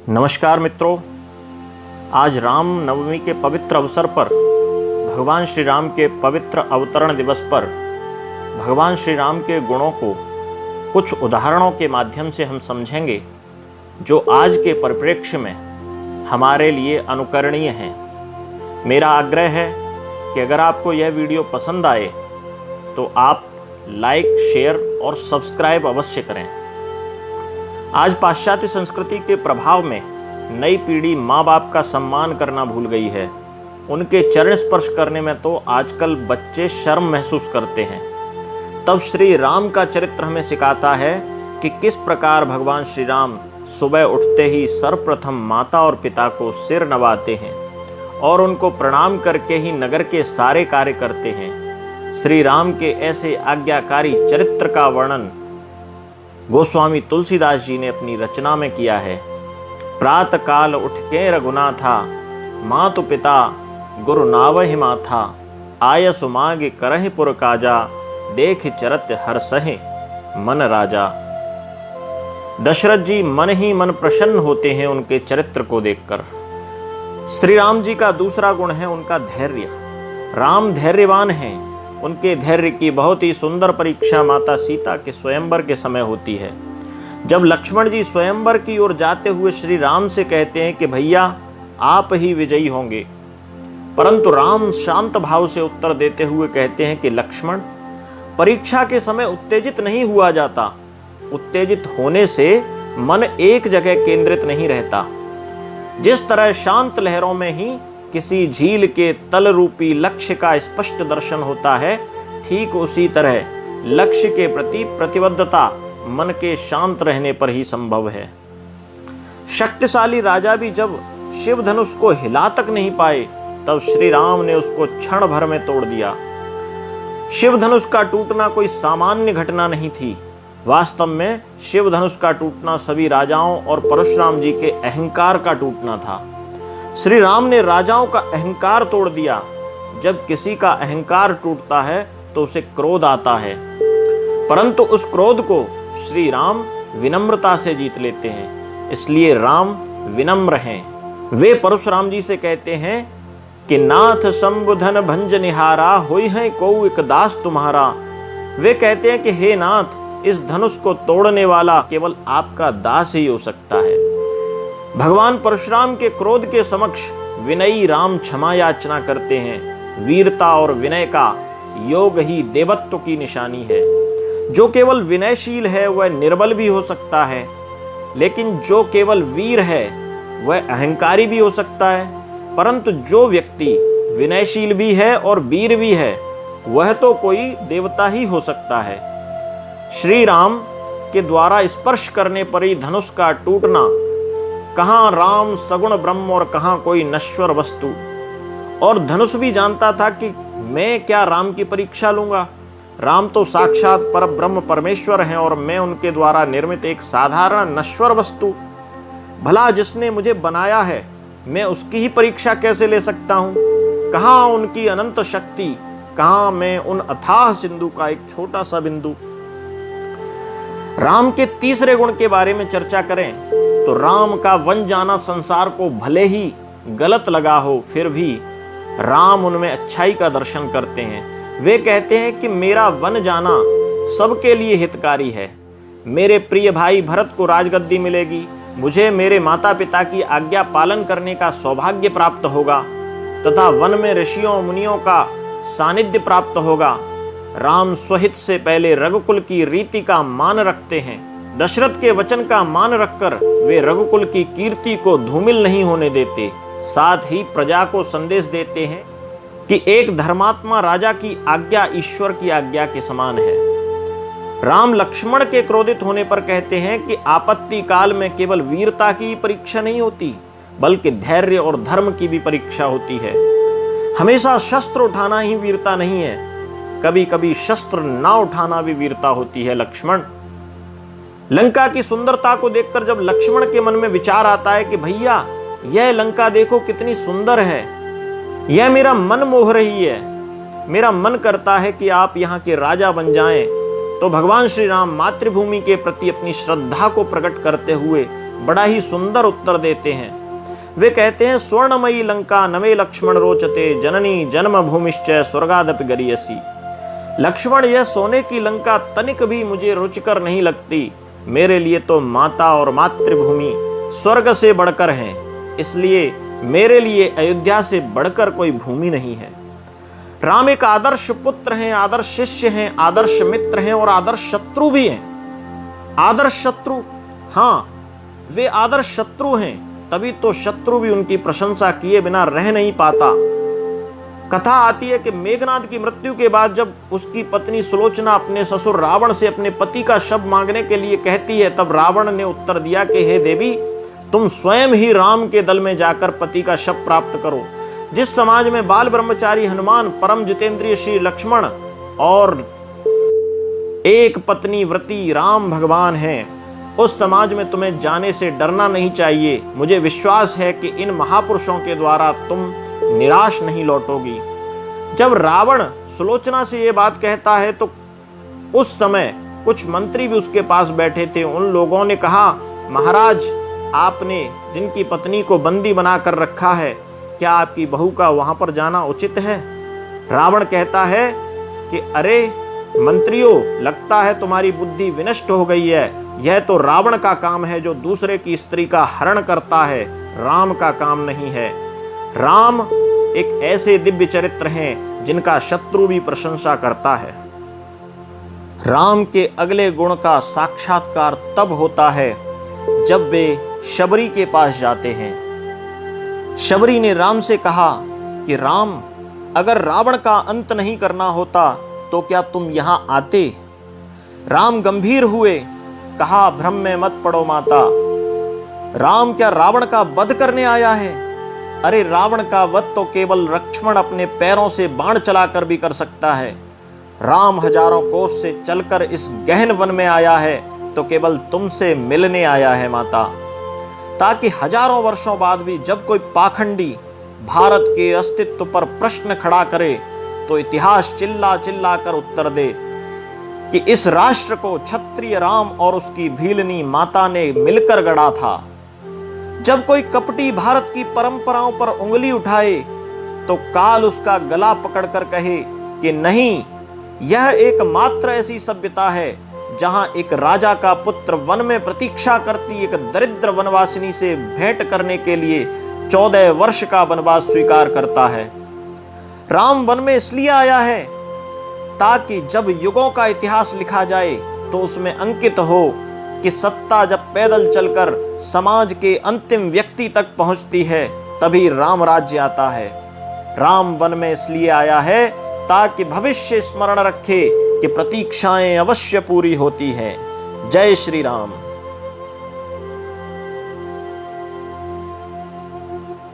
नमस्कार मित्रों, आज राम नवमी के पवित्र अवसर पर भगवान श्री राम के पवित्र अवतरण दिवस पर भगवान श्री राम के गुणों को कुछ उदाहरणों के माध्यम से हम समझेंगे जो आज के परिप्रेक्ष्य में हमारे लिए अनुकरणीय हैं। मेरा आग्रह है कि अगर आपको यह वीडियो पसंद आए तो आप लाइक, शेयर और सब्सक्राइब अवश्य करें। आज पाश्चात्य संस्कृति के प्रभाव में नई पीढ़ी माँ बाप का सम्मान करना भूल गई है। उनके चरण स्पर्श करने में तो आजकल बच्चे शर्म महसूस करते हैं। तब श्री राम का चरित्र हमें सिखाता है कि किस प्रकार भगवान श्री राम सुबह उठते ही सर्वप्रथम माता और पिता को सिर नवाते हैं और उनको प्रणाम करके ही नगर के सारे कार्य करते हैं। श्री राम के ऐसे आज्ञाकारी चरित्र का वर्णन गोस्वामी तुलसीदास जी ने अपनी रचना में किया है। प्रातः काल उठ के रघुनाथा, मातु पिता गुरु नावहि माथा, आय सुमागे करहि पुर काजा, देख चरत हर्षहि मन राजा। दशरथ जी मन ही मन प्रसन्न होते हैं उनके चरित्र को देखकर। श्री राम जी का दूसरा गुण है उनका धैर्य। राम धैर्यवान हैं। उनके धैर्य की बहुत ही सुंदर परीक्षा माता सीता के स्वयंवर के समय होती है। जब लक्ष्मण जी स्वयंवर की ओर जाते हुए श्री राम से कहते हैं कि भैया आप ही विजयी होंगे, परंतु राम शांत भाव से उत्तर देते हुए कहते हैं कि लक्ष्मण, परीक्षा के समय उत्तेजित नहीं हुआ जाता। उत्तेजित होने से मन एक जगह केंद्रित नहीं रहता। जिस तरह शांत लहरों में ही किसी झील के तल रूपी लक्ष्य का स्पष्ट दर्शन होता है, ठीक उसी तरह लक्ष्य के प्रति प्रतिबद्धता मन के शांत रहने पर ही संभव है। शक्तिशाली राजा भी जब शिव धनुष को हिला तक नहीं पाए, तब श्री राम ने उसको क्षण भर में तोड़ दिया। शिव धनुष का टूटना कोई सामान्य घटना नहीं थी। वास्तव में शिव धनुष का टूटना सभी राजाओं और परशुराम जी के अहंकार का टूटना था। श्री राम ने राजाओं का अहंकार तोड़ दिया। जब किसी का अहंकार टूटता है तो उसे क्रोध आता है, परंतु उस क्रोध को श्री राम विनम्रता से जीत लेते हैं। इसलिए राम विनम्र हैं। वे परशुराम जी से कहते हैं कि नाथ संबुधन भंज निहारा, होई है को एक दास तुम्हारा। वे कहते हैं कि हे नाथ, इस धनुष को तोड़ने वाला केवल आपका दास ही हो सकता है। भगवान परशुराम के क्रोध के समक्ष विनयी राम क्षमा याचना करते हैं। वीरता और विनय का योग ही देवत्व की निशानी है। जो केवल विनयशील है वह निर्बल भी हो सकता है, लेकिन जो केवल वीर है वह अहंकारी भी हो सकता है। परंतु जो व्यक्ति विनयशील भी है और वीर भी है, वह तो कोई देवता ही हो सकता है। श्री राम के द्वारा स्पर्श करने पर ही धनुष का टूटना, कहाँ राम सगुण ब्रह्म और कहाँ कोई नश्वर वस्तु। और धनुष भी जानता था कि मैं क्या राम की परीक्षा लूंगा। राम तो साक्षात पर ब्रह्म परमेश्वर हैं और मैं उनके द्वारा निर्मित एक साधारण नश्वर वस्तु। भला जिसने मुझे बनाया है, मैं उसकी ही परीक्षा कैसे ले सकता हूँ। कहाँ उनकी अनंत शक्ति, कहाँ मैं उन अथाह सिंधु का एक छोटा सा बिंदु। राम के तीसरे गुण के बारे में चर्चा करें तो राम का वन जाना संसार को भले ही गलत लगा हो, फिर भी राम उनमें अच्छाई का दर्शन करते हैं। वे कहते हैं कि मेरा वन जाना सबके लिए हितकारी है। मेरे प्रिय भाई भरत को राजगद्दी मिलेगी, मुझे मेरे माता पिता की आज्ञा पालन करने का सौभाग्य प्राप्त होगा तथा वन में ऋषियों मुनियों का सानिध्य प्राप्त होगा। राम स्वहित से पहले रघुकुल की रीति का मान रखते हैं। दशरथ के वचन का मान रखकर वे रघुकुल की कीर्ति को धूमिल नहीं होने देते। साथ ही प्रजा को संदेश देते हैं कि एक धर्मात्मा राजा की आज्ञा ईश्वर की आज्ञा के समान है। राम लक्ष्मण के क्रोधित होने पर कहते हैं कि आपत्ति काल में केवल वीरता की परीक्षा नहीं होती, बल्कि धैर्य और धर्म की भी परीक्षा होती है। हमेशा शस्त्र उठाना ही वीरता नहीं है, कभी कभी शस्त्र ना उठाना भी वीरता होती है। लक्ष्मण, लंका की सुंदरता को देखकर जब लक्ष्मण के मन में विचार आता है कि भैया यह लंका देखो कितनी सुंदर है, यह मेरा मन मोह रही है, मेरा मन करता है कि आप यहाँ के राजा बन जाएं, तो भगवान श्री राम मातृभूमि के प्रति अपनी श्रद्धा को प्रकट करते हुए बड़ा ही सुंदर उत्तर देते हैं। वे कहते हैं, स्वर्णमयी लंका नमे लक्ष्मण रोचते, जननी जन्म भूमिश्च स्वर्गादपि गरीयसी। लक्ष्मण, यह सोने की लंका तनिक भी मुझे रुचिकर नहीं लगती। मेरे लिए तो माता और मातृभूमि स्वर्ग से बढ़कर है, इसलिए मेरे लिए अयोध्या से बढ़कर कोई भूमि नहीं है। राम एक आदर्श पुत्र हैं, आदर्श शिष्य हैं, आदर्श मित्र हैं और आदर्श शत्रु भी हैं। आदर्श शत्रु, हाँ, वे आदर्श शत्रु हैं, तभी तो शत्रु भी उनकी प्रशंसा किए बिना रह नहीं पाता। कथा आती है कि मेघनाद की मृत्यु के बाद जब उसकी पत्नी सुलोचना अपने ससुर रावण से अपने पति का शव मांगने के लिए कहती है, तब रावण ने उत्तर दिया कि हे देवी, तुम स्वयं ही राम के दल में जाकर पति का शव प्राप्त करो। जिस समाज में बाल ब्रह्मचारी हनुमान, परम जितेंद्रिय श्री लक्ष्मण और एक पत्नी व्रती राम भगवान हैं, उस समाज में तुम्हें जाने से डरना नहीं चाहिए। मुझे विश्वास है कि इन महापुरुषों के द्वारा तुम निराश नहीं लौटोगी। जब रावण सुलोचना से ये बात कहता है तो उस समय कुछ मंत्री भी उसके पास बैठे थे। उन लोगों ने कहा, महाराज, आपने जिनकी पत्नी को बंदी बना कर रखा है, क्या आपकी बहू का वहां पर जाना उचित है? रावण कहता है कि अरे मंत्रियों, लगता है तुम्हारी बुद्धि विनष्ट हो गई है। यह तो रावण का काम है जो दूसरे की स्त्री का हरण करता है, राम का काम नहीं है। राम एक ऐसे दिव्य चरित्र हैं जिनका शत्रु भी प्रशंसा करता है। राम के अगले गुण का साक्षात्कार तब होता है जब वे शबरी के पास जाते हैं। शबरी ने राम से कहा कि राम, अगर रावण का अंत नहीं करना होता तो क्या तुम यहां आते? राम गंभीर हुए, कहा, भ्रम में मत पड़ो माता। राम क्या रावण का वध करने आया है? अरे रावण का वध तो केवल लक्ष्मण अपने पैरों से बाण चलाकर भी कर सकता है। राम हजारों कोस से चलकर इस गहन वन में आया है तो केवल तुमसे मिलने आया है माता, ताकि हजारों वर्षों बाद भी जब कोई पाखंडी भारत के अस्तित्व पर प्रश्न खड़ा करे तो इतिहास चिल्ला चिल्ला कर उत्तर दे कि इस राष्ट्र को क्षत्रिय राम और उसकी भीलनी माता ने मिलकर गढ़ा था। जब कोई कपटी भारत की परंपराओं पर उंगली उठाए तो काल उसका गला पकड़कर कहे कि नहीं, यह एकमात्र ऐसी सभ्यता है जहां एक राजा का पुत्र वन में प्रतीक्षा करती एक दरिद्र वनवासिनी से भेंट करने के लिए 14 वर्ष का वनवास स्वीकार करता है। राम वन में इसलिए आया है ताकि जब युगों का इतिहास लिखा जाए तो उसमें अंकित हो कि सत्ता जब पैदल चलकर समाज के अंतिम व्यक्ति तक पहुंचती है तभी राम राज्य आता है। राम वन में इसलिए आया है ताकि भविष्य स्मरण रखे कि प्रतीक्षाएं अवश्य पूरी होती हैं। जय श्री राम।